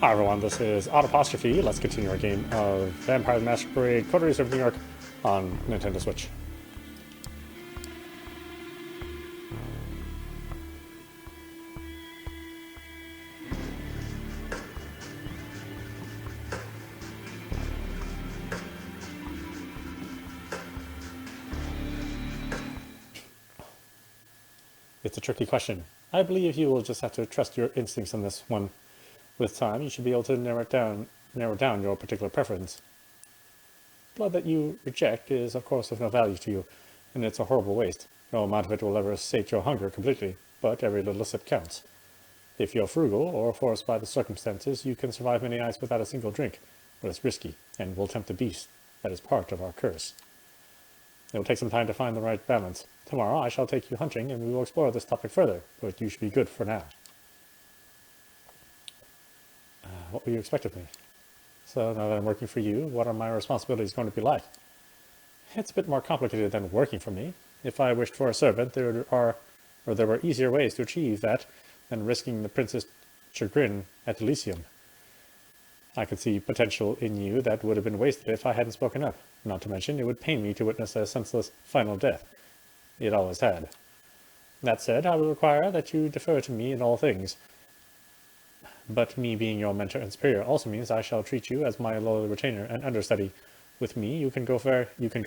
Hi everyone, this is audap. Let's continue our game of Vampire the Masquerade Coteries of New York on Nintendo Switch. It's a tricky question. I believe you will just have to trust your instincts on this one. With time, you should be able to narrow down your particular preference. Blood that you reject is, of course, of no value to you, and it's a horrible waste. No amount of it will ever sate your hunger completely, but every little sip counts. If you're frugal, or forced by the circumstances, you can survive many nights without a single drink, but it's risky, and will tempt the beast that is part of our curse. It will take some time to find the right balance. Tomorrow I shall take you hunting, and we will explore this topic further, but you should be good for now. What will you expect of me? So now that I'm working for you, what are my responsibilities going to be like? It's a bit more complicated than working for me. If I wished for a servant, there were easier ways to achieve that than risking the prince's chagrin at Elysium. I could see potential in you that would have been wasted if I hadn't spoken up. Not to mention, it would pain me to witness a senseless final death. It always had. That said, I will require that you defer to me in all things. But me being your mentor and superior also means I shall treat you as my loyal retainer and understudy. With me, you can go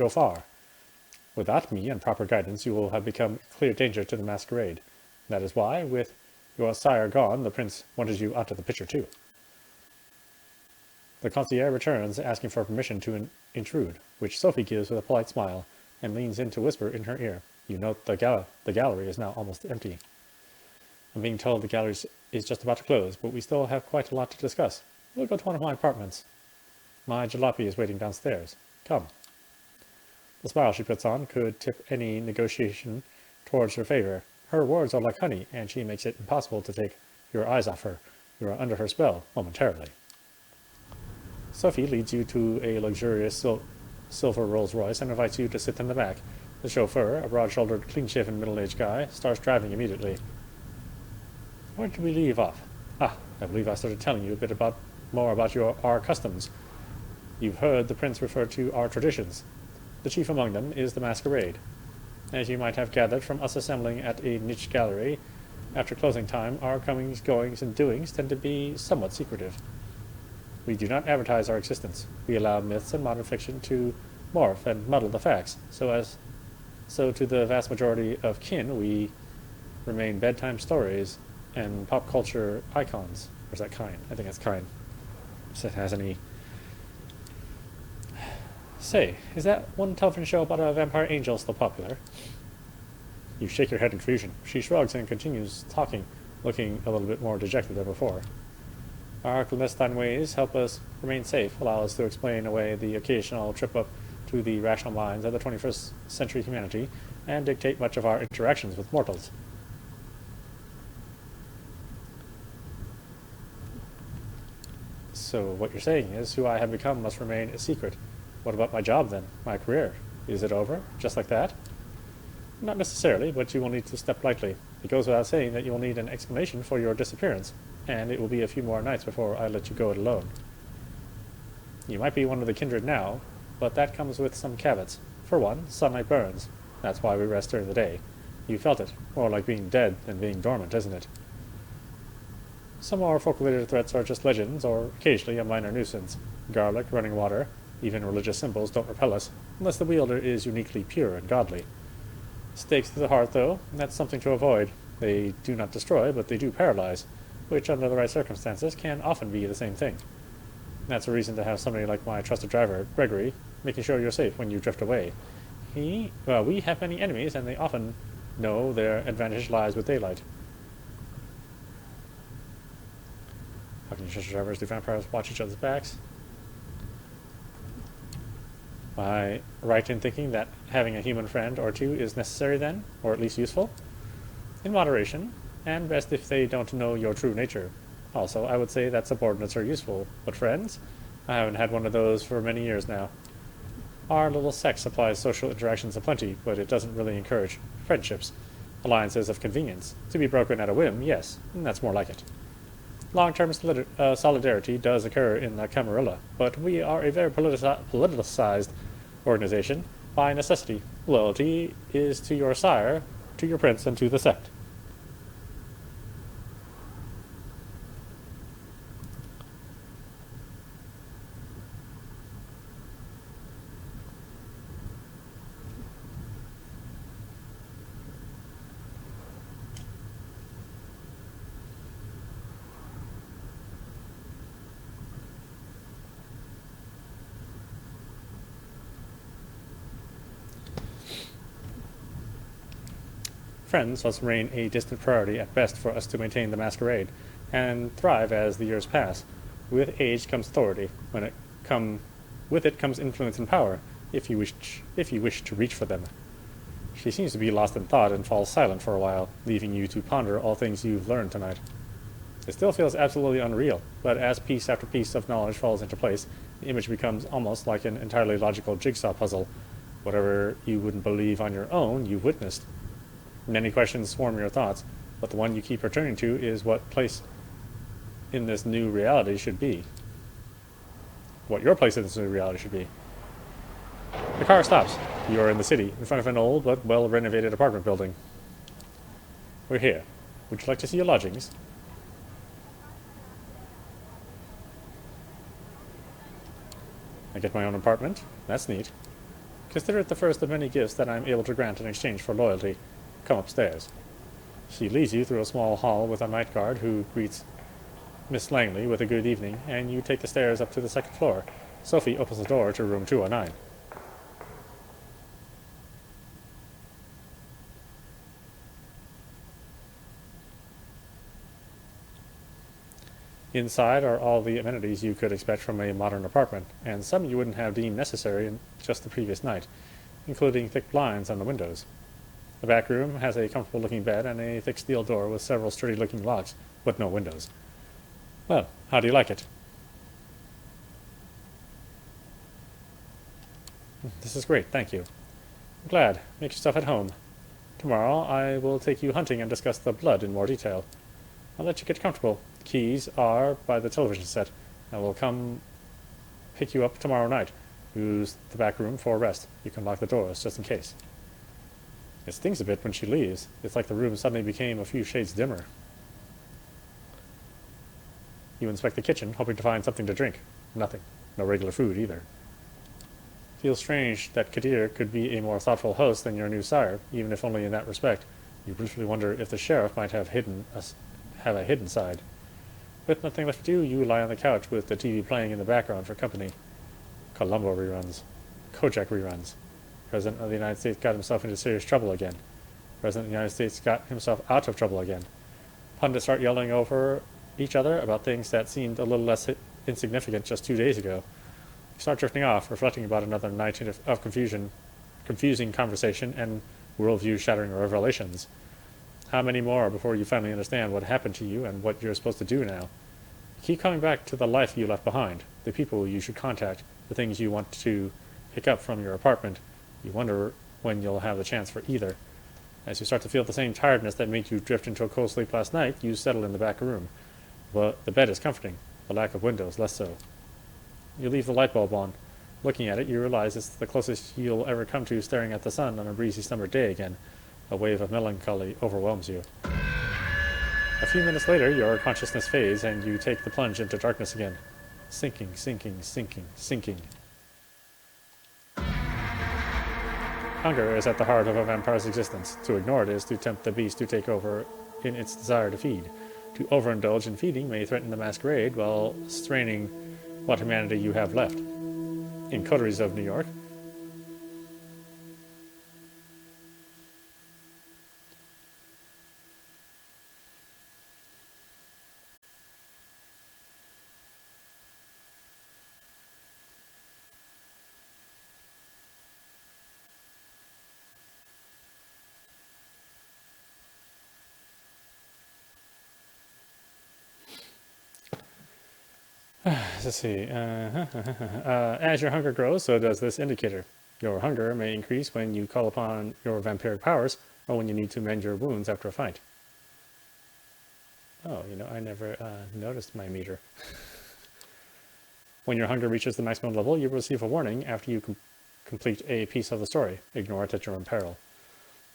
far. Without me and proper guidance, you will have become a clear danger to the Masquerade. That is why, with your sire gone, the prince wanted you out of the picture too. The concierge returns, asking for permission to intrude, which Sophie gives with a polite smile, and leans in to whisper in her ear. You note the gallery is now almost empty. I'm being told the gallery is just about to close, but we still have quite a lot to discuss. We'll go to one of my apartments. My jalopy is waiting downstairs. Come. The smile she puts on could tip any negotiation towards her favor. Her words are like honey, and she makes it impossible to take your eyes off her. You are under her spell, momentarily. Sophie leads you to a luxurious silver Rolls-Royce and invites you to sit in the back. The chauffeur, a broad-shouldered, clean-shaven, middle-aged guy, starts driving immediately. Where did we leave off? I believe I started telling you a bit more about our customs. You've heard the prince refer to our traditions. The chief among them is the Masquerade. As you might have gathered from us assembling at a niche gallery, after closing time, our comings, goings, and doings tend to be somewhat secretive. We do not advertise our existence. We allow myths and modern fiction to morph and muddle the facts, so to the vast majority of kin, we remain bedtime stories and pop culture icons. Or is that kind? I think that's kind. If it has any. Say, is that one television show about a vampire angel still popular? You shake your head in confusion. She shrugs and continues talking, looking a little bit more dejected than before. Our clandestine ways help us remain safe, allow us to explain away the occasional trip up to the rational minds of the 21st century humanity, and dictate much of our interactions with mortals. So what you're saying is, who I have become must remain a secret. What about my job then? My career? Is it over? Just like that? Not necessarily, but you will need to step lightly. It goes without saying that you will need an explanation for your disappearance, and it will be a few more nights before I let you go it alone. You might be one of the kindred now, but that comes with some caveats. For one, sunlight burns. That's why we rest during the day. You felt it. More like being dead than being dormant, isn't it? Some more folk-related threats are just legends, or occasionally a minor nuisance. Garlic, running water, even religious symbols don't repel us, unless the wielder is uniquely pure and godly. Stakes to the heart, though, that's something to avoid. They do not destroy, but they do paralyze, which under the right circumstances can often be the same thing. That's a reason to have somebody like my trusted driver, Gregory, making sure you're safe when you drift away. We have many enemies, and they often know their advantage lies with daylight. How can you trust your drivers? Do vampires watch each other's backs? Am I right in thinking that having a human friend or two is necessary then, or at least useful? In moderation, and best if they don't know your true nature. Also, I would say that subordinates are useful, but friends? I haven't had one of those for many years now. Our little sect supplies social interactions aplenty, but it doesn't really encourage friendships. Alliances of convenience. To be broken at a whim, yes, and that's more like it. Long-term solidarity does occur in the Camarilla, but we are a very politicized organization by necessity. Loyalty is to your sire, to your prince, and to the sect. Friends must remain a distant priority at best for us to maintain the Masquerade, and thrive as the years pass. With age comes authority. With it comes influence and power, if you wish to reach for them. She seems to be lost in thought and falls silent for a while, leaving you to ponder all things you've learned tonight. It still feels absolutely unreal, but as piece after piece of knowledge falls into place, the image becomes almost like an entirely logical jigsaw puzzle. Whatever you wouldn't believe on your own, you've witnessed. Many questions swarm your thoughts, but the one you keep returning to is what place in this new reality should be. What your place in this new reality should be. The car stops. You are in the city, in front of an old but well-renovated apartment building. We're here. Would you like to see your lodgings? I get my own apartment? That's neat. Consider it the first of many gifts that I'm able to grant in exchange for loyalty. Come upstairs. She leads you through a small hall with a night guard who greets Miss Langley with a good evening, and you take the stairs up to the second floor. Sophie opens the door to room 209. Inside are all the amenities you could expect from a modern apartment, and some you wouldn't have deemed necessary in just the previous night, including thick blinds on the windows. The back room has a comfortable-looking bed and a thick steel door with several sturdy-looking locks, but no windows. Well, how do you like it? This is great, thank you. I'm glad. Make yourself at home. Tomorrow I will take you hunting and discuss the blood in more detail. I'll let you get comfortable. The keys are by the television set. I will come pick you up tomorrow night. Use the back room for rest. You can lock the doors just in case. It stings a bit when she leaves. It's like the room suddenly became a few shades dimmer. You inspect the kitchen, hoping to find something to drink. Nothing. No regular food, either. Feels strange that Kadir could be a more thoughtful host than your new sire, even if only in that respect. You briefly wonder if the sheriff might have a hidden side. With nothing left to do, you lie on the couch with the TV playing in the background for company. Columbo reruns. Kojak reruns. President of the United States got himself into serious trouble again. President of the United States got himself out of trouble again. Pundits start yelling over each other about things that seemed a little less insignificant just 2 days ago. You start drifting off, reflecting about another night of confusing conversation and worldview-shattering revelations. How many more before you finally understand what happened to you and what you're supposed to do now? You keep coming back to the life you left behind, the people you should contact, the things you want to pick up from your apartment. You wonder when you'll have the chance for either. As you start to feel the same tiredness that made you drift into a cold sleep last night, you settle in the back room. But the bed is comforting, the lack of windows less so. You leave the light bulb on. Looking at it, you realize it's the closest you'll ever come to staring at the sun on a breezy summer day again. A wave of melancholy overwhelms you. A few minutes later, your consciousness fades, and you take the plunge into darkness again. Sinking, sinking, sinking, sinking. Hunger is at the heart of a vampire's existence. To ignore it is to tempt the beast to take over in its desire to feed. To overindulge in feeding may threaten the masquerade while straining what humanity you have left. In Coteries of New York, let's see. As your hunger grows, so does this indicator. Your hunger may increase when you call upon your vampiric powers, or when you need to mend your wounds after a fight. Oh, I never noticed my meter. When your hunger reaches the maximum level, you will receive a warning after you complete a piece of the story. Ignore it at your own peril.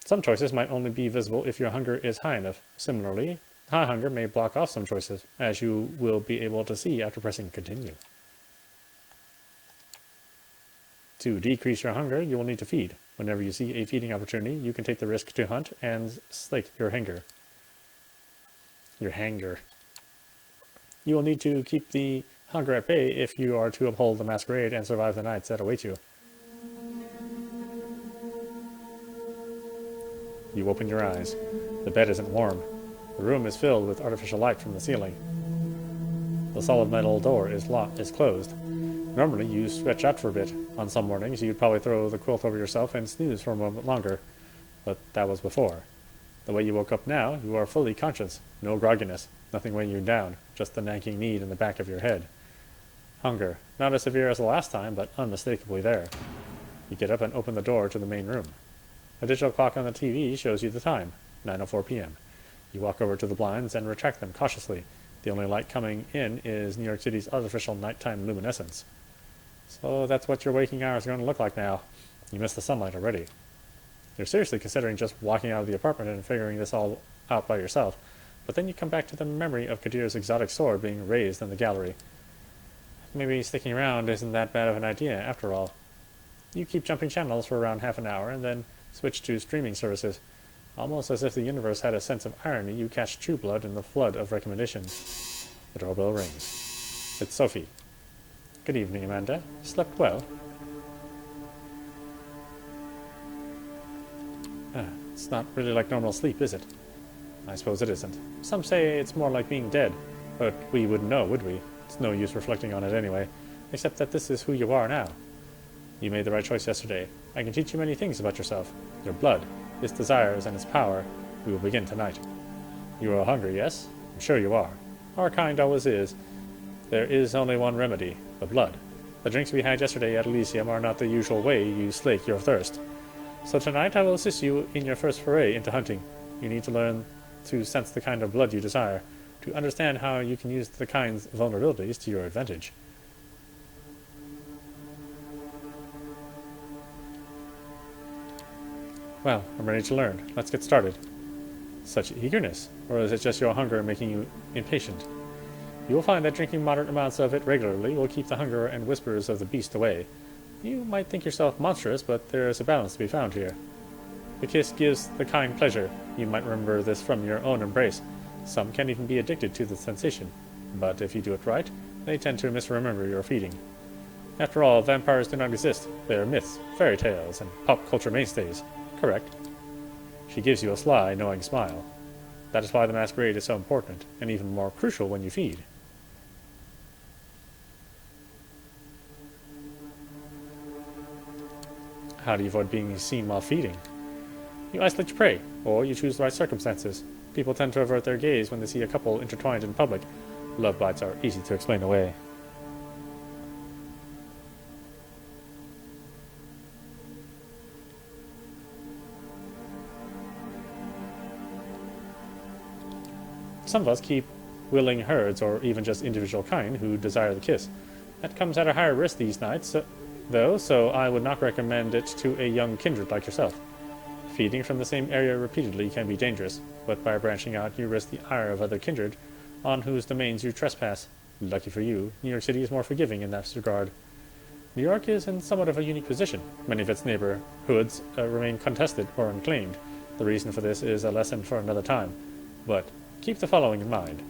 Some choices might only be visible if your hunger is high enough. Similarly, high hunger may block off some choices, as you will be able to see after pressing continue. To decrease your hunger, you will need to feed. Whenever you see a feeding opportunity, you can take the risk to hunt and slake your hunger. You will need to keep the hunger at bay if you are to uphold the masquerade and survive the nights that await you. You open your eyes. The bed isn't warm. The room is filled with artificial light from the ceiling. The solid metal door is closed. Normally, you stretch out for a bit. On some mornings, you'd probably throw the quilt over yourself and snooze for a moment longer. But that was before. The way you woke up now, you are fully conscious. No grogginess. Nothing weighing you down. Just the nagging need in the back of your head. Hunger. Not as severe as the last time, but unmistakably there. You get up and open the door to the main room. A digital clock on the TV shows you the time, 9:04 p.m. You walk over to the blinds and retract them cautiously. The only light coming in is New York City's artificial nighttime luminescence. So that's what your waking hours are going to look like now. You missed the sunlight already. You're seriously considering just walking out of the apartment and figuring this all out by yourself, but then you come back to the memory of Kadir's exotic sword being raised in the gallery. Maybe sticking around isn't that bad of an idea, after all. You keep jumping channels for around half an hour, and then switch to streaming services. Almost as if the universe had a sense of irony, you catch True Blood in the flood of recommendations. The doorbell rings. It's Sophie. Good evening, Amanda. Slept well? It's not really like normal sleep, is it? I suppose it isn't. Some say it's more like being dead, but we wouldn't know, would we? It's no use reflecting on it anyway, except that this is who you are now. You made the right choice yesterday. I can teach you many things about yourself. Your blood, its desires, and its power. We will begin tonight. You are hungry, yes? I'm sure you are. Our kind always is. There is only one remedy, the blood. The drinks we had yesterday at Elysium are not the usual way you slake your thirst. So tonight I will assist you in your first foray into hunting. You need to learn to sense the kind of blood you desire, to understand how you can use the kind's vulnerabilities to your advantage. Well, I'm ready to learn. Let's get started. Such eagerness, or is it just your hunger making you impatient? You will find that drinking moderate amounts of it regularly will keep the hunger and whispers of the beast away. You might think yourself monstrous, but there is a balance to be found here. The kiss gives the kind pleasure. You might remember this from your own embrace. Some can even be addicted to the sensation, but if you do it right, they tend to misremember your feeding. After all, vampires do not exist. They are myths, fairy tales, and pop culture mainstays. Correct. She gives you a sly, knowing smile. That is why the masquerade is so important, and even more crucial when you feed. How do you avoid being seen while feeding? You isolate your prey, or you choose the right circumstances. People tend to avert their gaze when they see a couple intertwined in public. Love bites are easy to explain away. Some of us keep willing herds, or even just individual kind, who desire the kiss. That comes at a higher risk these nights, though, so I would not recommend it to a young kindred like yourself. Feeding from the same area repeatedly can be dangerous, but by branching out you risk the ire of other kindred on whose domains you trespass. Lucky for you, New York City is more forgiving in that regard. New York is in somewhat of a unique position. Many of its neighborhoods remain contested or unclaimed. The reason for this is a lesson for another time, but keep the following in mind.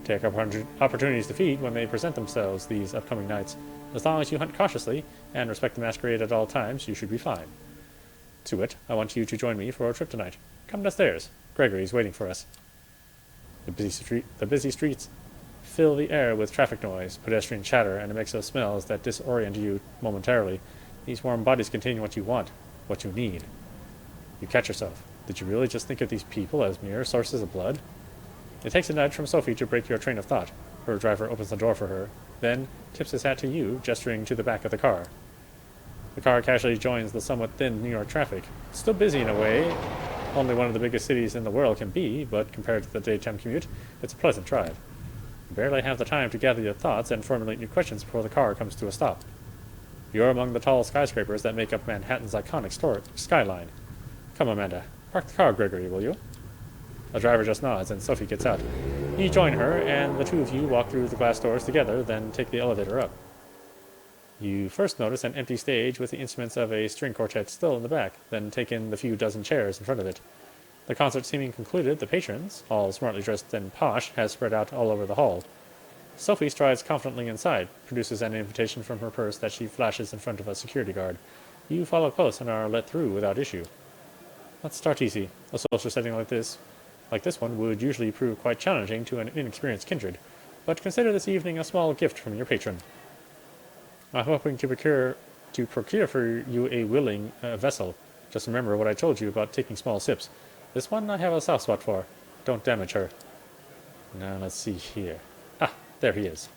Take opportunities to feed when they present themselves these upcoming nights. As long as you hunt cautiously and respect the masquerade at all times, you should be fine. To it, I want you to join me for a trip tonight. Come downstairs. Gregory's waiting for us. The busy streets fill the air with traffic noise, pedestrian chatter, and a mix of smells that disorient you momentarily. These warm bodies contain what you want, what you need. You catch yourself. Did you really just think of these people as mere sources of blood? It takes a nudge from Sophie to break your train of thought. Her driver opens the door for her, then tips his hat to you, gesturing to the back of the car. The car casually joins the somewhat thin New York traffic. It's still busy in a way, only one of the biggest cities in the world can be, but compared to the daytime commute, it's a pleasant drive. You barely have the time to gather your thoughts and formulate new questions before the car comes to a stop. You're among the tall skyscrapers that make up Manhattan's iconic skyline. Come, Amanda. Park the car, Gregory, will you? The driver just nods, and Sophie gets out. You join her, and the two of you walk through the glass doors together, then take the elevator up. You first notice an empty stage with the instruments of a string quartet still in the back, then take in the few dozen chairs in front of it. The concert seeming concluded, the patrons, all smartly dressed and posh, have spread out all over the hall. Sophie strides confidently inside, produces an invitation from her purse that she flashes in front of a security guard. You follow close and are let through without issue. Let's start easy. A social setting like this one would usually prove quite challenging to an inexperienced kindred, but consider this evening a small gift from your patron. I'm hoping to procure for you a willing vessel. Just remember what I told you about taking small sips. This one I have a soft spot for. Don't damage her. Now let's see here. Ah, there he is.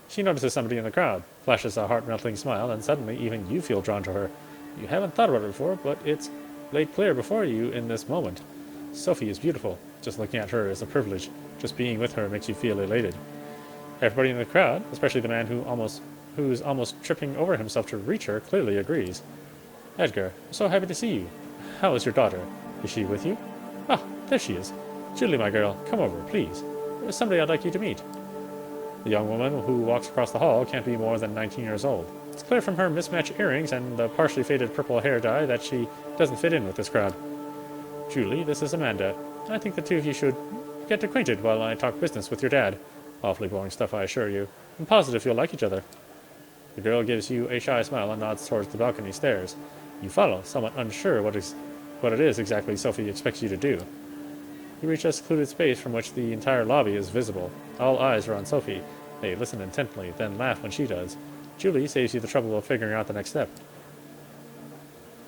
She notices somebody in the crowd, flashes a heart-melting smile, and suddenly even you feel drawn to her. You haven't thought about it before, but it's laid clear before you in this moment. Sophie is beautiful. Just looking at her is a privilege. Just being with her makes you feel elated. Everybody in the crowd, especially the man who's almost tripping over himself to reach her, clearly agrees. Edgar, I'm so happy to see you. How is your daughter? Is she with you? Ah, there she is. Julie, my girl, come over, please. There's somebody I'd like you to meet. The young woman who walks across the hall can't be more than 19 years old. It's clear from her mismatched earrings and the partially faded purple hair dye that she doesn't fit in with this crowd. Julie, this is Amanda. I think the two of you should get acquainted while I talk business with your dad. Awfully boring stuff, I assure you. I'm positive you'll like each other. The girl gives you a shy smile and nods towards the balcony stairs. You follow, somewhat unsure what it is exactly Sophie expects you to do. You reach a secluded space from which the entire lobby is visible. All eyes are on Sophie. They listen intently, then laugh when she does. Julie saves you the trouble of figuring out the next step.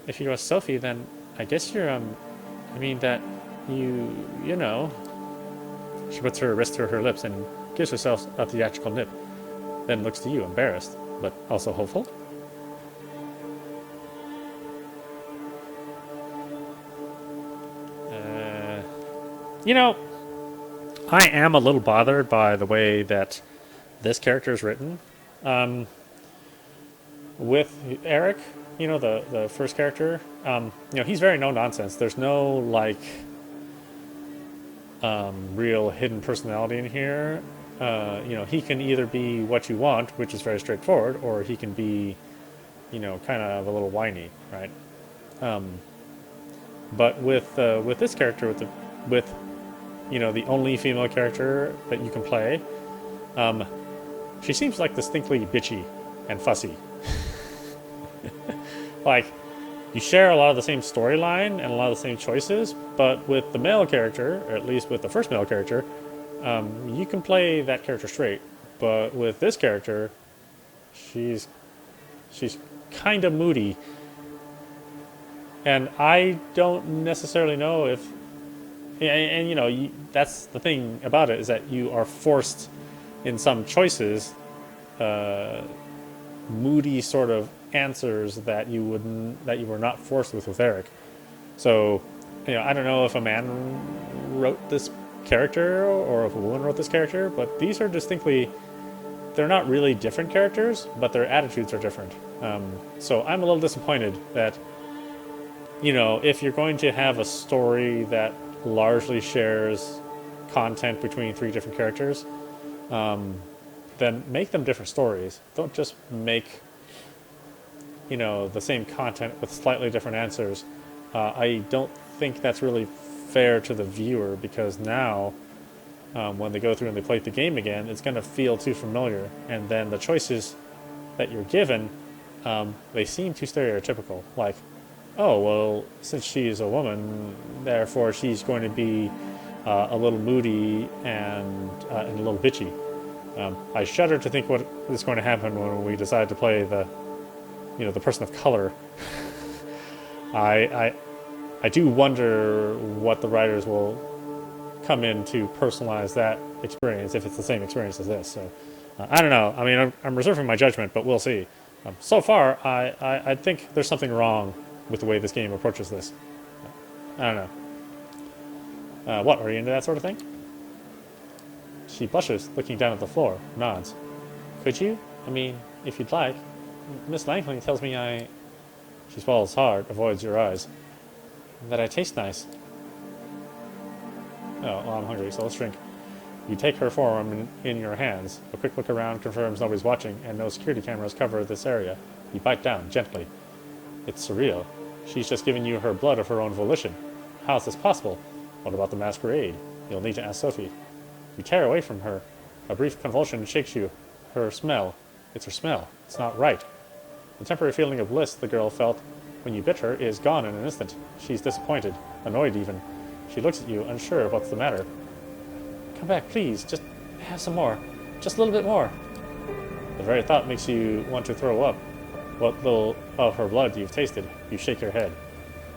If you're Sophie, then I guess you're, I mean that you know. She puts her wrist to her lips and gives herself a theatrical nip, then looks to you, embarrassed, but also hopeful. You know, I am a little bothered by the way that this character is written. With Eric, you know, the first character, you know, he's very no-nonsense. There's no, like, real hidden personality in here. You know, he can either be what you want, which is very straightforward, or he can be, you know, kind of a little whiny, right? But with this character, with you know, the only female character that you can play, she seems like distinctly bitchy and fussy. Like, you share a lot of the same storyline and a lot of the same choices, but with the male character, or at least with the first male character, you can play that character straight. But with this character, she's kind of moody. And I don't necessarily know if... And you know, that's the thing about it, is that you are forced in some choices, moody sort of answers that you were not forced with Eric. So, you know, I don't know if a man wrote this character or if a woman wrote this character, but these are distinctly, they're not really different characters, but their attitudes are different. So I'm a little disappointed that, you know, if you're going to have a story that largely shares content between three different characters, then make them different stories. Don't just make, you know, the same content with slightly different answers. I don't think that's really fair to the viewer, because now when they go through and they play the game again, it's going to feel too familiar, and then the choices that you're given, they seem too stereotypical. Like, oh, well, since she's a woman, therefore she's going to be a little moody and a little bitchy. I shudder to think what is going to happen when we decide to play the person of color. I do wonder what the writers will come in to personalize that experience, if it's the same experience as this. So I don't know. I mean, I'm reserving my judgment, but we'll see. So far, I think there's something wrong with the way this game approaches this. I don't know. What, are you into that sort of thing? She blushes, looking down at the floor, nods. Could you? I mean, if you'd like. Miss Langley tells me I... She swallows hard, avoids your eyes. That I taste nice. Oh, well, I'm hungry, so let's drink. You take her forearm in your hands. A quick look around confirms nobody's watching, and no security cameras cover this area. You bite down, gently. It's surreal. She's just given you her blood of her own volition. How is this possible? What about the masquerade? You'll need to ask Sophie. You tear away from her. A brief convulsion shakes you. Her smell. It's her smell. It's not right. The temporary feeling of bliss the girl felt when you bit her is gone in an instant. She's disappointed, annoyed even. She looks at you, unsure of what's the matter. Come back, please. Just have some more. Just a little bit more. The very thought makes you want to throw up. What little of her blood you've tasted. You shake your head.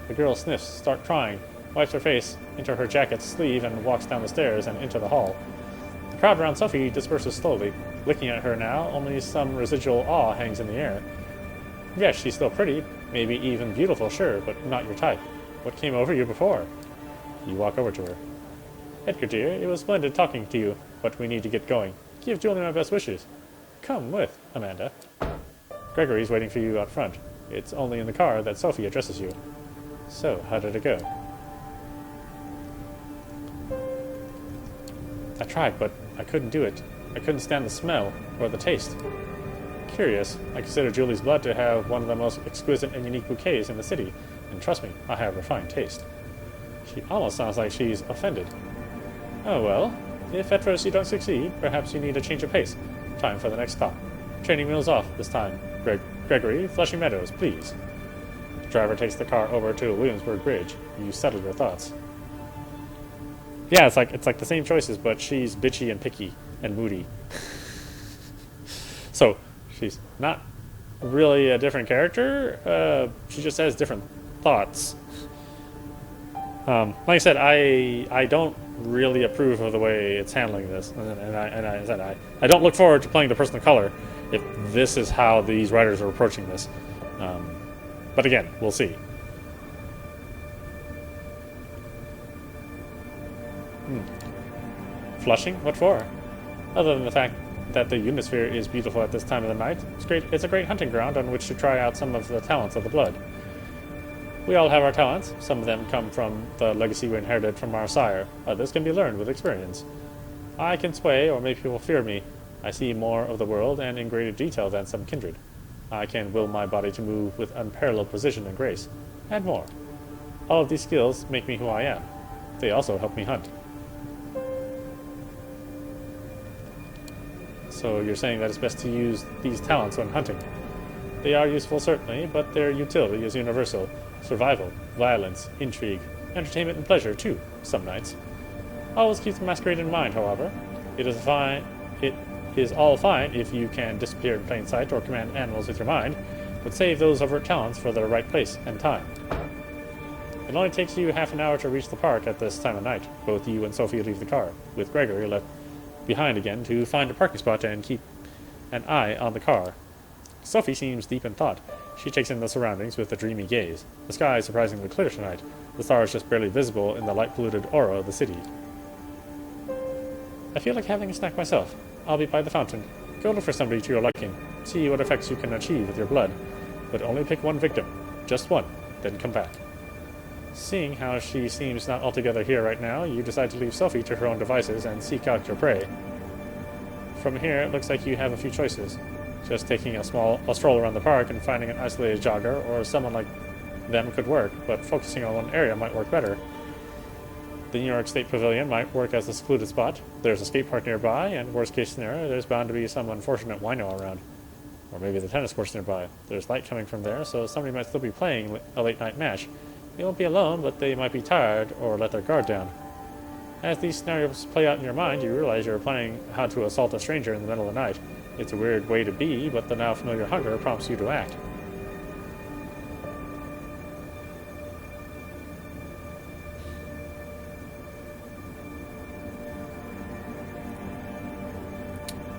The girl sniffs, starts crying, wipes her face into her jacket's sleeve and walks down the stairs and into the hall. The crowd around Sophie disperses slowly. Looking at her now, only some residual awe hangs in the air. Yes, she's still pretty, maybe even beautiful, sure, but not your type. What came over you before? You walk over to her. Edgar dear, it was splendid talking to you, but we need to get going. Give Julie my best wishes. Come with, Amanda. Gregory's waiting for you out front. It's only in the car that Sophie addresses you. So, how did it go? I tried, but I couldn't do it. I couldn't stand the smell, or the taste. Curious. I consider Julie's blood to have one of the most exquisite and unique bouquets in the city, and trust me, I have refined taste. She almost sounds like she's offended. Oh well, if at first you don't succeed, perhaps you need a change of pace. Time for the next stop. Training wheels off this time. Gregory, Flushing Meadows, please. The driver takes the car over to Williamsburg Bridge. You settle your thoughts. Yeah, it's like the same choices, but she's bitchy and picky and moody. So she's not really a different character. She just has different thoughts. Like I said, I don't really approve of the way it's handling this, and I don't look forward to playing the person of color if this is how these writers are approaching this. But again, we'll see. Flushing? What for? Other than the fact that the Unisphere is beautiful at this time of the night, it's a great hunting ground on which to try out some of the talents of the blood. We all have our talents. Some of them come from the legacy we inherited from our sire. Others can be learned with experience. I can sway or make people fear me. I see more of the world and in greater detail than some kindred. I can will my body to move with unparalleled precision and grace, and more. All of these skills make me who I am. They also help me hunt. So you're saying that it's best to use these talents when hunting. They are useful, certainly, but their utility is universal. Survival, violence, intrigue, entertainment and pleasure, too, some nights. Always keep the masquerade in mind, however. It is all fine if you can disappear in plain sight or command animals with your mind, but save those overt talents for the right place and time. It only takes you half an hour to reach the park at this time of night. Both you and Sophie leave the car, with Gregory left behind again to find a parking spot and keep an eye on the car. Sophie seems deep in thought. She takes in the surroundings with a dreamy gaze. The sky is surprisingly clear tonight. The stars just barely visible in the light-polluted aura of the city. I feel like having a snack myself. I'll be by the fountain. Go look for somebody to your liking. See what effects you can achieve with your blood. But only pick one victim. Just one. Then come back. Seeing how she seems not altogether here right now, you decide to leave Sophie to her own devices and seek out your prey. From here, it looks like you have a few choices. Just taking a stroll around the park and finding an isolated jogger or someone like them could work, but focusing on one area might work better. The New York State Pavilion might work as a secluded spot. There's a skate park nearby, and worst case scenario, there's bound to be some unfortunate wino around. Or maybe the tennis courts nearby. There's light coming from there, so somebody might still be playing a late-night match. They won't be alone, but they might be tired or let their guard down. As these scenarios play out in your mind, you realize you're planning how to assault a stranger in the middle of the night. It's a weird way to be, but the now familiar hunger prompts you to act.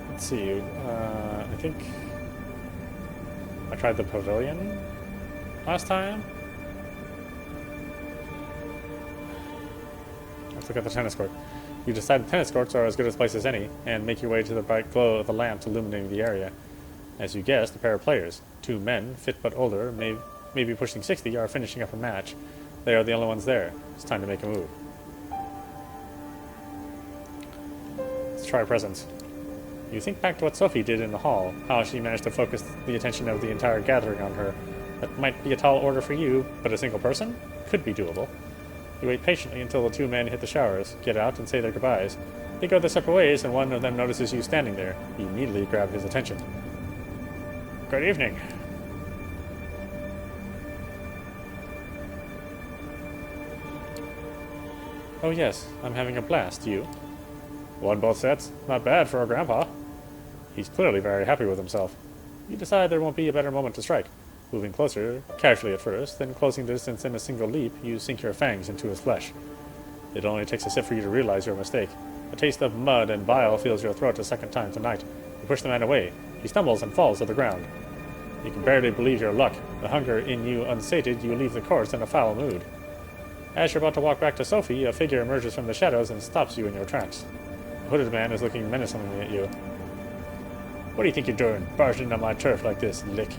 Let's see, I think I tried the pavilion last time. Let's look at the tennis court. You decide the tennis courts are as good a place as any, and make your way to the bright glow of the lamps illuminating the area. As you guessed, a pair of players. 2 men, fit but older, maybe pushing 60, are finishing up a match. They are the only ones there. It's time to make a move. Let's try presence. You think back to what Sophie did in the hall, how she managed to focus the attention of the entire gathering on her. That might be a tall order for you, but a single person? Could be doable. You wait patiently until the 2 men hit the showers, get out, and say their goodbyes. They go their separate ways, and one of them notices you standing there. You immediately grab his attention. Good evening. Oh yes, I'm having a blast. You? Won both sets. Not bad for a grandpa. He's clearly very happy with himself. You decide there won't be a better moment to strike. Moving closer, casually at first, then closing the distance in a single leap, you sink your fangs into his flesh. It only takes a sip for you to realize your mistake. A taste of mud and bile fills your throat a second time tonight. You push the man away. He stumbles and falls to the ground. You can barely believe your luck. The hunger in you unsated, you leave the course in a foul mood. As you're about to walk back to Sophie, a figure emerges from the shadows and stops you in your tracks. The hooded man is looking menacingly at you. What do you think you're doing, barging on my turf like this, lick?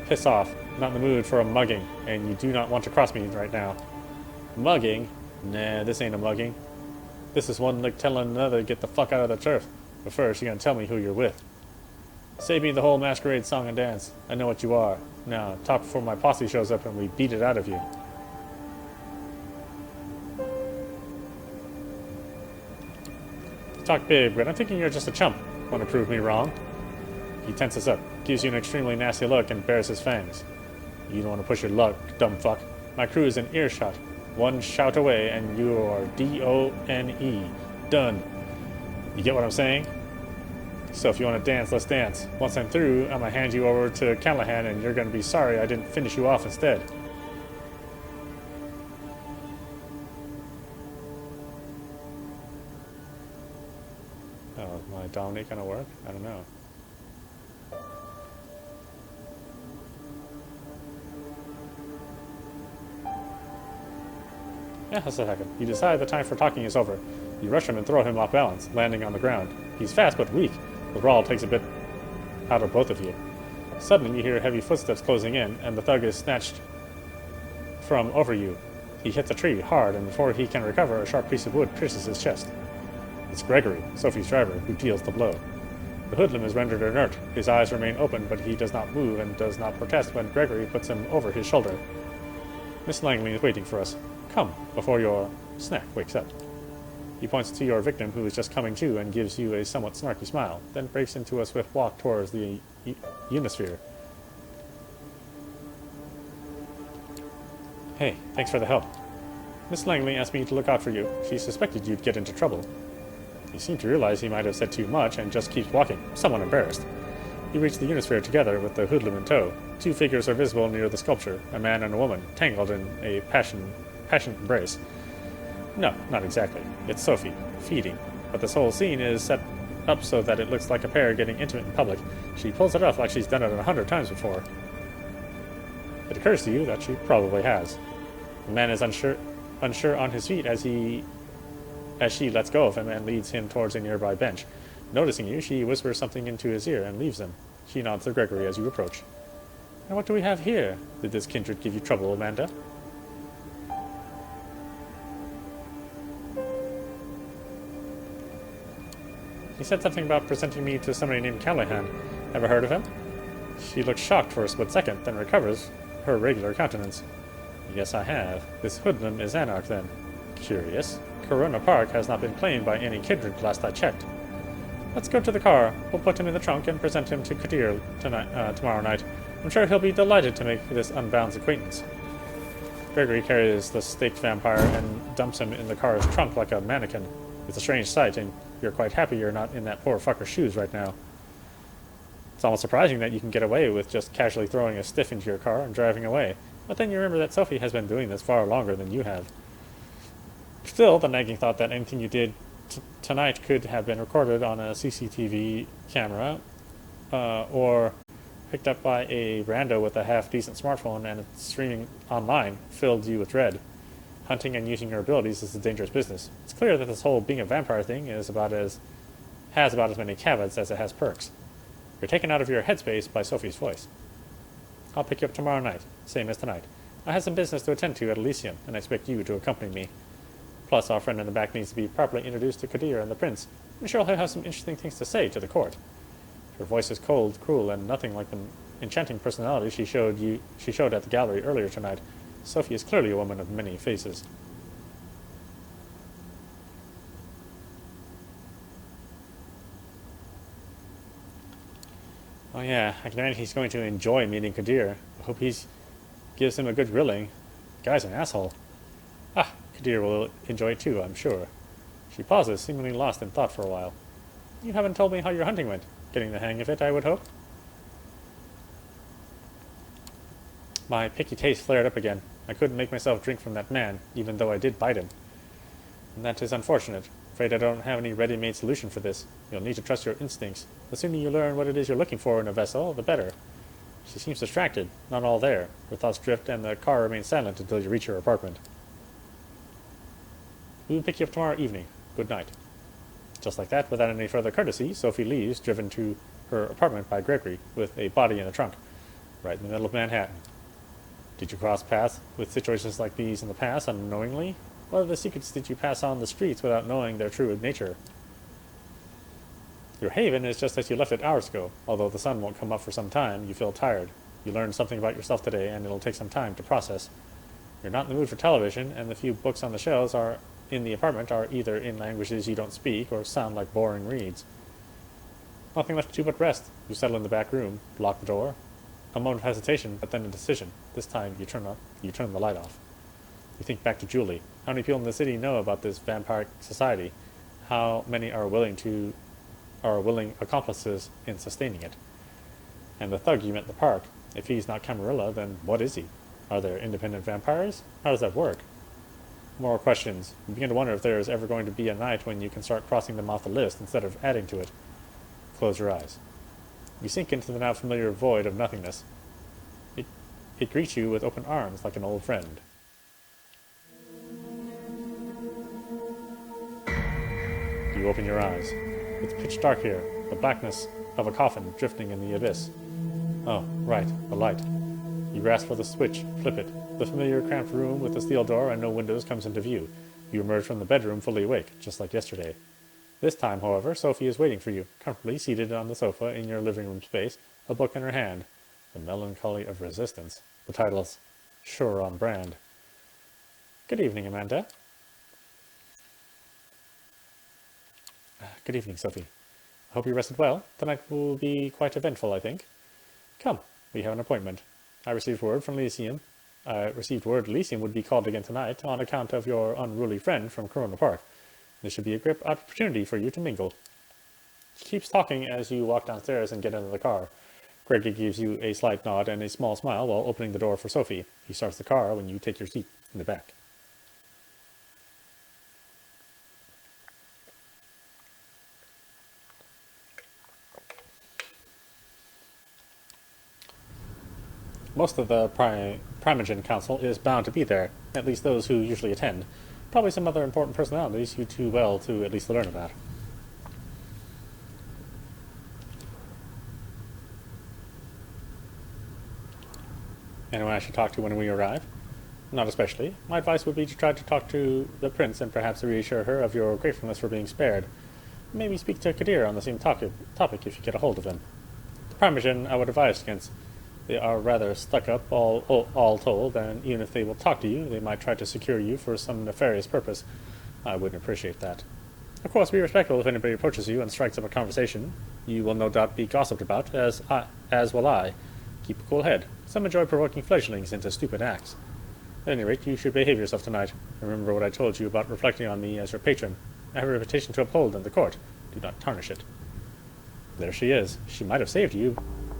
Piss off. I'm not in the mood for a mugging, and you do not want to cross me right now. Mugging? Nah, this ain't a mugging. This is one like telling another get the fuck out of the turf. But first, you're gonna tell me who you're with. Save me the whole Masquerade song and dance. I know what you are. Now, talk before my posse shows up and we beat it out of you. Talk big, but I'm thinking you're just a chump. Want to prove me wrong? He tenses up, gives you an extremely nasty look, and bares his fangs. You don't want to push your luck, dumb fuck. My crew is in earshot. One shout away, and you are D-O-N-E. Done. You get what I'm saying? So if you want to dance, let's dance. Once I'm through, I'm going to hand you over to Callahan, and you're going to be sorry I didn't finish you off instead. Oh, my dominate going to work? I don't know. Yeah, that's a second. You decide the time for talking is over. You rush him and throw him off balance, landing on the ground. He's fast but weak. The brawl takes a bit out of both of you. Suddenly you hear heavy footsteps closing in, and the thug is snatched from over you. He hits a tree hard, and before he can recover, a sharp piece of wood pierces his chest. It's Gregory, Sophie's driver, who deals the blow. The hoodlum is rendered inert. His eyes remain open, but he does not move and does not protest when Gregory puts him over his shoulder. Miss Langley is waiting for us. Come, before your snack wakes up. He points to your victim, who is just coming to, and gives you a somewhat snarky smile, then breaks into a swift walk towards the Unisphere. Hey, thanks for the help. Miss Langley asked me to look out for you. She suspected you'd get into trouble. You seem to realize he might have said too much and just keeps walking, somewhat embarrassed. You reach the Unisphere together with the hoodlum in tow. 2 figures are visible near the sculpture, a man and a woman, tangled in a passionate embrace. No, not exactly. It's Sophie, feeding. But this whole scene is set up so that it looks like a pair getting intimate in public. She pulls it off like she's done it 100 times before. It occurs to you that she probably has. The man is unsure on his feet as she lets go of him and leads him towards a nearby bench. Noticing you, she whispers something into his ear and leaves him. She nods to Gregory as you approach. And what do we have here? Did this kindred give you trouble, Amanda? He said something about presenting me to somebody named Callahan. Ever heard of him? She looks shocked for a split second, then recovers her regular countenance. Yes, I have. This hoodlum is Anarch, then. Curious. Corona Park has not been claimed by any kindred last I checked. Let's go to the car. We'll put him in the trunk and present him to Coterador tomorrow night. I'm sure he'll be delighted to make this unbound's acquaintance. Gregory carries the staked vampire and dumps him in the car's trunk like a mannequin. It's a strange sight, and you're quite happy you're not in that poor fucker's shoes right now. It's almost surprising that you can get away with just casually throwing a stiff into your car and driving away. But then you remember that Sophie has been doing this far longer than you have. Still, the nagging thought that anything you did tonight could have been recorded on a CCTV camera, or Picked up by a rando with a half-decent smartphone and streaming online filled you with dread. Hunting and using your abilities is a dangerous business. It's clear that this whole being a vampire thing has about as many caveats as it has perks. You're taken out of your headspace by Sophie's voice. I'll pick you up tomorrow night, same as tonight. I have some business to attend to at Elysium, and I expect you to accompany me. Plus, our friend in the back needs to be properly introduced to Kadir and the prince. I'm sure he'll have some interesting things to say to the court. Her voice is cold, cruel, and nothing like the enchanting personality she showed at the gallery earlier tonight. Sophie is clearly a woman of many faces. Oh yeah, I can imagine he's going to enjoy meeting Kadir. I hope he gives him a good grilling. The guy's an asshole. Ah, Kadir will enjoy it too, I'm sure. She pauses, seemingly lost in thought for a while. You haven't told me how your hunting went. Getting the hang of it, I would hope. My picky taste flared up again. I couldn't make myself drink from that man, even though I did bite him. And that is unfortunate. Afraid I don't have any ready-made solution for this. You'll need to trust your instincts. The sooner you learn what it is you're looking for in a vessel, the better. She seems distracted, not all there. Her thoughts drift, and the car remains silent until you reach her apartment. We will pick you up tomorrow evening. Good night. Just like that, without any further courtesy, Sophie leaves, driven to her apartment by Gregory, with a body in the trunk, right in the middle of Manhattan. Did you cross paths with situations like these in the past unknowingly? What are the secrets did you pass on the streets without knowing their true nature? Your haven is just as you left it hours ago. Although the sun won't come up for some time, you feel tired. You learned something about yourself today, and it'll take some time to process. You're not in the mood for television, and the few books on the shelves in the apartment are either in languages you don't speak or sound like boring reads. Nothing left to do but rest. You settle in the back room, lock the door. A moment of hesitation, but then a decision. This time you turn the light off. You think back to Julie. How many people in the city know about this vampiric society? How many are willing accomplices in sustaining it? And the thug you met in the park. If he's not Camarilla, then what is he? Are there independent vampires? How does that work? More questions. You begin to wonder if there is ever going to be a night when you can start crossing them off the list instead of adding to it. Close your eyes. You sink into the now familiar void of nothingness. It greets you with open arms like an old friend. You open your eyes. It's pitch dark here, the blackness of a coffin drifting in the abyss. Oh, right, the light. You grasp for the switch, flip it. The familiar cramped room with the steel door and no windows comes into view. You emerge from the bedroom fully awake, just like yesterday. This time, however, Sophie is waiting for you, comfortably seated on the sofa in your living room space, a book in her hand. The Melancholy of Resistance. The title's sure on brand. Good evening, Amanda. Good evening, Sophie. I hope you rested well. Tonight will be quite eventful, I think. Come, we have an appointment. I received word Elysium would be called again tonight on account of your unruly friend from Corona Park. This should be a great opportunity for you to mingle. He keeps talking as you walk downstairs and get into the car. Gregory gives you a slight nod and a small smile while opening the door for Sophie. He starts the car when you take your seat in the back. Most of the Primogen Council is bound to be there, at least those who usually attend. Probably some other important personalities you too well to at least learn about. Anyone I should talk to when we arrive? Not especially. My advice would be to try to talk to the prince and perhaps reassure her of your gratefulness for being spared. Maybe speak to Kadir on the same topic if you get a hold of him. The Primogen I would advise against. They are rather stuck-up, all told, and even if they will talk to you, they might try to secure you for some nefarious purpose. I wouldn't appreciate that. Of course, be respectful if anybody approaches you and strikes up a conversation. You will no doubt be gossiped about, as will I. Keep a cool head. Some enjoy provoking fledglings into stupid acts. At any rate, you should behave yourself tonight. Remember what I told you about reflecting on me as your patron. I have a reputation to uphold in the court. Do not tarnish it. There she is. She might have saved you.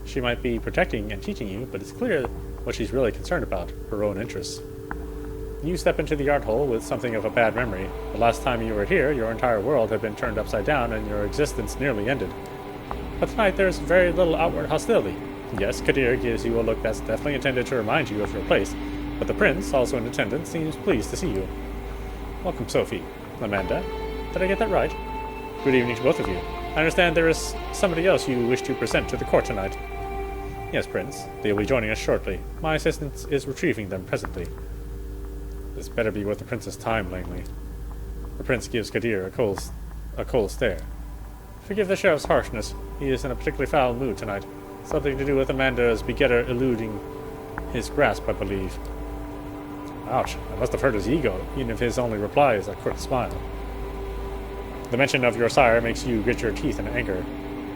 She might be protecting and teaching you, but it's clear what she's really concerned about, her own interests. You step into the yard hole with something of a bad memory. The last time you were here, your entire world had been turned upside down and your existence nearly ended. But tonight there's very little outward hostility. Yes, Kadir gives you a look that's definitely intended to remind you of your place, but the prince, also in attendance, seems pleased to see you. Welcome, Sophie. Amanda? Did I get that right? Good evening to both of you. I understand there is somebody else you wish to present to the court tonight. Yes, Prince. They will be joining us shortly. My assistant is retrieving them presently. This better be worth the prince's time, Langley. The prince gives Kadir a cold stare. Forgive the sheriff's harshness. He is in a particularly foul mood tonight. Something to do with Amanda's begetter eluding his grasp, I believe. Ouch, I must have hurt his ego, even if his only reply is a quick smile. The mention of your sire makes you grit your teeth in anger.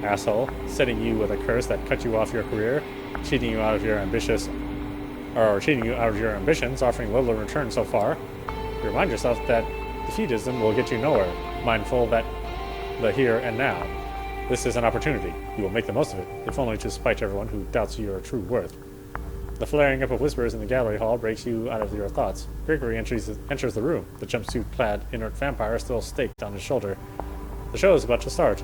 Asshole, setting you with a curse that cut you off your career, cheating you out of your ambitions, offering little in return so far. You remind yourself that defeatism will get you nowhere, mindful that the here and now. This is an opportunity. You will make the most of it, if only to spite everyone who doubts your true worth. The flaring up of whispers in the gallery hall breaks you out of your thoughts. Gregory enters the room, the jumpsuit-clad inert vampire still staked on his shoulder. The show is about to start.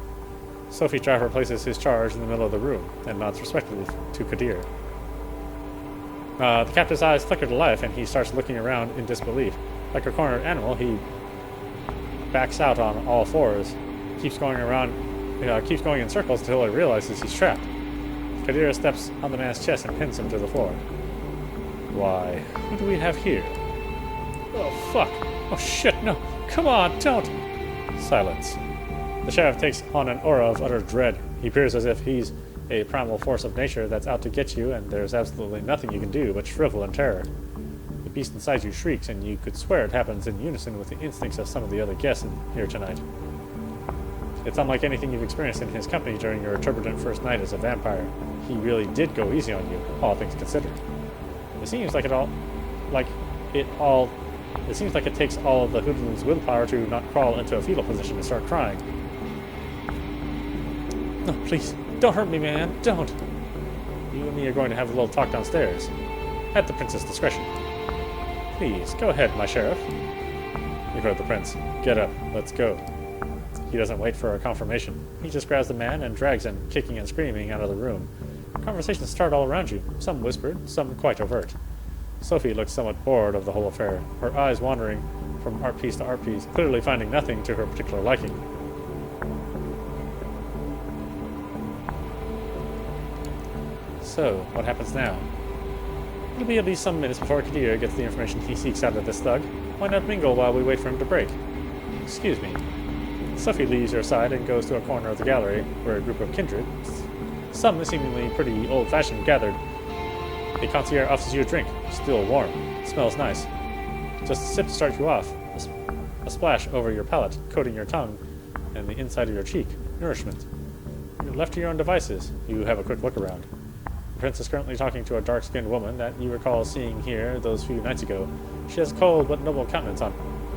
Sophie Trapper places his charge in the middle of the room and nods respectfully to Kadir. The captive's eyes flicker to life, and he starts looking around in disbelief. Like a cornered animal, he backs out on all fours, keeps going in circles until he realizes he's trapped. Kadir steps on the man's chest and pins him to the floor. Why, who do we have here? Oh, fuck. Oh, shit, no. Come on, don't. Silence. The sheriff takes on an aura of utter dread. He appears as if he's a primal force of nature that's out to get you, and there's absolutely nothing you can do but shrivel in terror. The beast inside you shrieks, and you could swear it happens in unison with the instincts of some of the other guests here tonight. It's unlike anything you've experienced in his company during your turbulent first night as a vampire. He really did go easy on you, all things considered. It seems like it takes all of the hoodlum's willpower to not crawl into a fetal position and start crying. No, please, don't hurt me, man, don't. You and me are going to have a little talk downstairs, at the prince's discretion. Please, go ahead, my sheriff. You heard the prince. Get up, let's go. He doesn't wait for a confirmation. He just grabs the man and drags him, kicking and screaming, out of the room. Conversations start all around you, some whispered, some quite overt. Sophie looks somewhat bored of the whole affair, her eyes wandering from art piece to art piece, clearly finding nothing to her particular liking. So, what happens now? It'll be at least some minutes before Kadir gets the information he seeks out of this thug. Why not mingle while we wait for him to break? Excuse me. Sophie leaves your side and goes to a corner of the gallery, where a group of kindred, some seemingly pretty old-fashioned, gathered. A concierge offers you a drink, still warm. It smells nice. Just a sip to start you off. A splash over your palate, coating your tongue and the inside of your cheek. Nourishment. You're left to your own devices. You have a quick look around. The prince is currently talking to a dark-skinned woman that you recall seeing here those few nights ago. She has a cold but noble countenance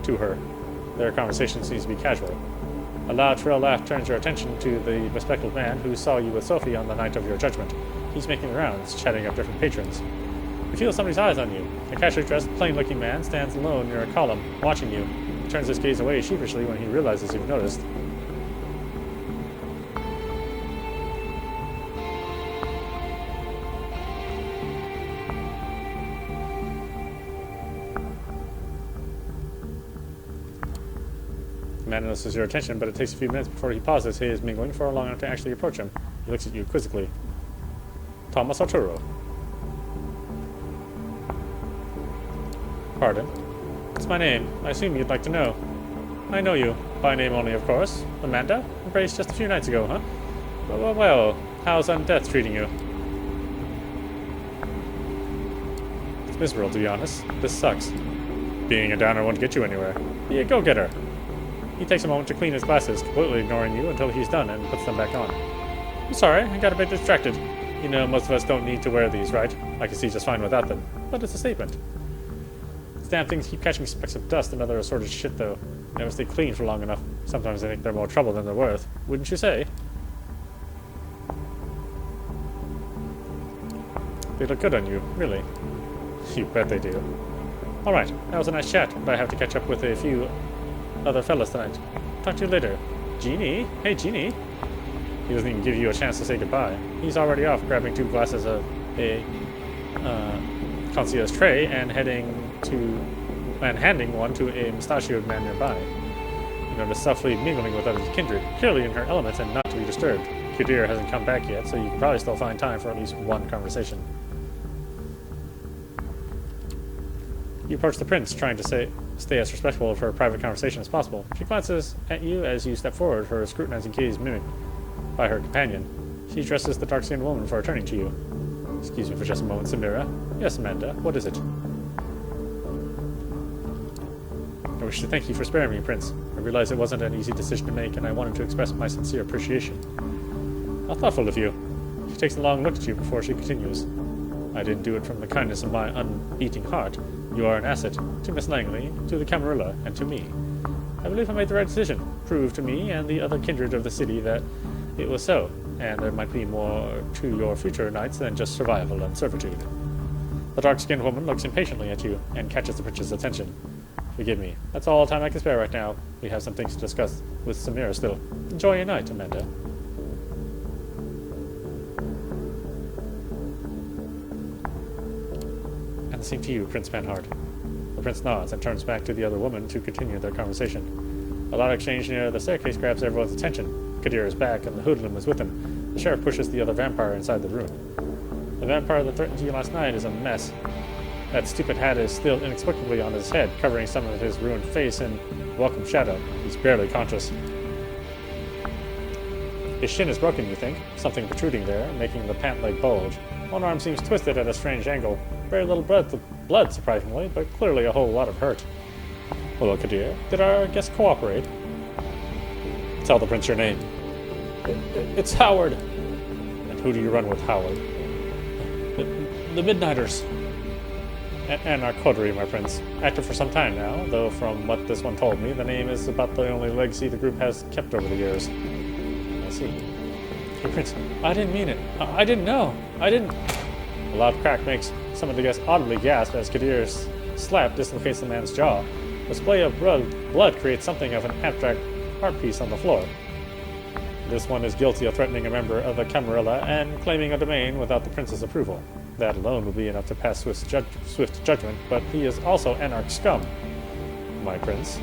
to her. Their conversation seems to be casual. A loud, shrill laugh turns your attention to the bespectacled man who saw you with Sophie on the night of your judgment. He's making the rounds, chatting up different patrons. You feel somebody's eyes on you. A casually dressed, plain-looking man stands alone near a column, watching you. He turns his gaze away sheepishly when he realizes you've noticed. The man notices your attention, but it takes a few minutes before he pauses his mingling for long enough to actually approach him. He looks at you quizzically. Thomas Arturo. Pardon? It's my name. I assume you'd like to know. I know you. By name only, of course. Amanda? Embraced just a few nights ago, huh? Well, how's undeath treating you? It's miserable, to be honest. This sucks. Being a downer won't get you anywhere. Be a go-getter. He takes a moment to clean his glasses, completely ignoring you until he's done and puts them back on. I'm sorry, I got a bit distracted. You know, most of us don't need to wear these, right? I can see just fine without them. But it's a statement. These damn things keep catching specks of dust and other assorted shit, though. Never stay clean for long enough. Sometimes I think they're more trouble than they're worth. Wouldn't you say? They look good on you, really. You bet they do. Alright, that was a nice chat, but I have to catch up with a few other fellas tonight. Talk to you later. Jeannie? Hey, Jeannie. He doesn't even give you a chance to say goodbye. He's already off, grabbing 2 glasses of a concierge tray and handing one to a mustachioed man nearby. You notice softly mingling with other kindred, clearly in her element and not to be disturbed. Kadir hasn't come back yet, so you can probably still find time for at least one conversation. You approach the prince, trying to stay as respectful of her private conversation as possible. She glances at you as you step forward, her scrutinizing gaze mimicked by her companion. She addresses the dark-skinned woman before turning to you. Excuse me for just a moment, Samira. Yes, Amanda, what is it? I wish to thank you for sparing me, Prince. I realize it wasn't an easy decision to make, and I wanted to express my sincere appreciation. How thoughtful of you. She takes a long look at you before she continues. I didn't do it from the kindness of my unbeating heart. You are an asset to Miss Langley, to the Camarilla, and to me. I believe I made the right decision. Prove to me and the other kindred of the city that it was so, and there might be more to your future nights than just survival and servitude. The dark-skinned woman looks impatiently at you and catches the prince's attention. Forgive me. That's all the time I can spare right now. We have some things to discuss with Samira still. Enjoy your night, Amanda. And the same to you, Prince Panhard. The prince nods and turns back to the other woman to continue their conversation. A loud exchange near the staircase grabs everyone's attention. Kadir is back, and the hoodlum is with him. The sheriff pushes the other vampire inside the room. The vampire that threatened you last night is a mess. That stupid hat is still inexplicably on his head, covering some of his ruined face in welcome shadow. He's barely conscious. His shin is broken, you think, something protruding there, making the pant leg bulge. One arm seems twisted at a strange angle. Very little blood, surprisingly, but clearly a whole lot of hurt. Hello, Kadir. Did our guest cooperate? Tell the prince your name. It's Howard. And who do you run with, Howard? The Midnighters. And our coterie, my prince. Active for some time now, though from what this one told me, the name is about the only legacy the group has kept over the years. I see. Hey, Prince, I didn't mean it. I didn't know. I didn't... A loud crack makes some of the guests audibly gasp as Kadir's slap dislocates the man's jaw. The splay of blood creates something of an abstract art piece on the floor. This one is guilty of threatening a member of the Camarilla and claiming a domain without the prince's approval. That alone would be enough to pass swift judgment, but he is also Anarch scum, my prince.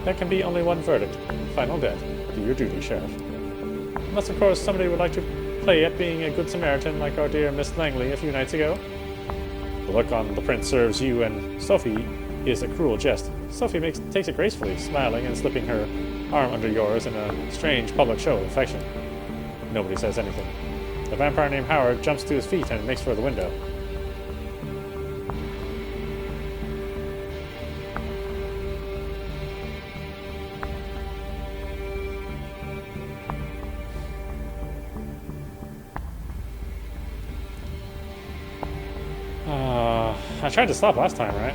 There can be only one verdict. Final death. Do your duty, Sheriff. Unless, of course, somebody would like to play at being a good Samaritan like our dear Miss Langley a few nights ago. The look on the prince serves you and Sophie is a cruel jest. Sophie takes it gracefully, smiling and slipping her arm under yours in a strange public show of affection. Nobody says anything. The vampire named Howard jumps to his feet and makes for the window. I tried to stop last time, right?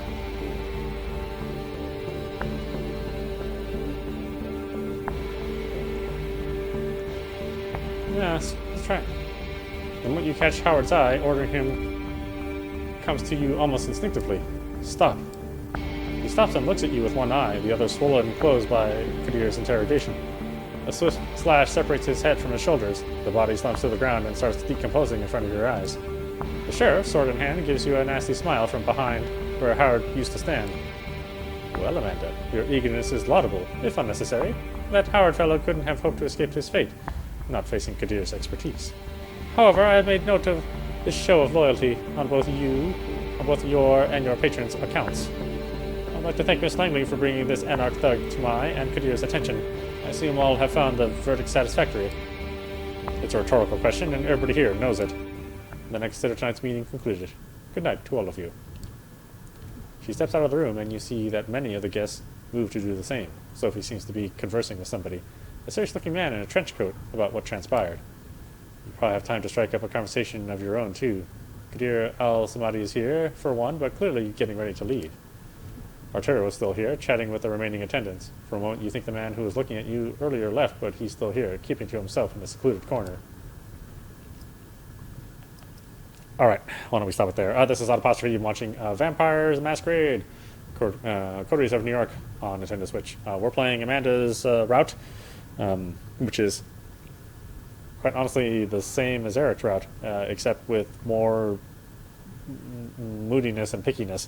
Yeah, let's try it. The moment you catch Howard's eye, ordering him comes to you almost instinctively. Stop. He stops and looks at you with one eye, the other swollen and closed by Kadir's interrogation. A swift slash separates his head from his shoulders. The body slumps to the ground and starts decomposing in front of your eyes. The sheriff, sword in hand, gives you a nasty smile from behind where Howard used to stand. Well, Amanda, your eagerness is laudable, if unnecessary. That Howard fellow couldn't have hoped to escape his fate, not facing Kadir's expertise. However, I have made note of this show of loyalty on both your and your patron's accounts. I'd like to thank Miss Langley for bringing this Anarch thug to my and Kadir's attention. I assume all have found the verdict satisfactory. It's a rhetorical question, and everybody here knows it. The next set of tonight's meeting concluded. Good night to all of you. She steps out of the room, and you see that many of the guests move to do the same. Sophie seems to be conversing with somebody, a serious-looking man in a trench coat, about what transpired. You probably have time to strike up a conversation of your own, too. Kadir al-Samadi is here, for one, but clearly getting ready to leave. Arturo is still here, chatting with the remaining attendants. For a moment, you think the man who was looking at you earlier left, but he's still here, keeping to himself in a secluded corner. Alright, why don't we stop it there. This is audap. You're watching Vampires Masquerade, Coteries of New York on Nintendo Switch. We're playing Amanda's route, which is quite honestly the same as Eric's route, except with more moodiness and pickiness.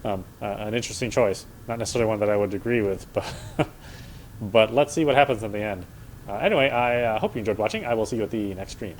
An interesting choice. Not necessarily one that I would agree with, but but let's see what happens in the end. Anyway, I hope you enjoyed watching. I will see you at the next stream.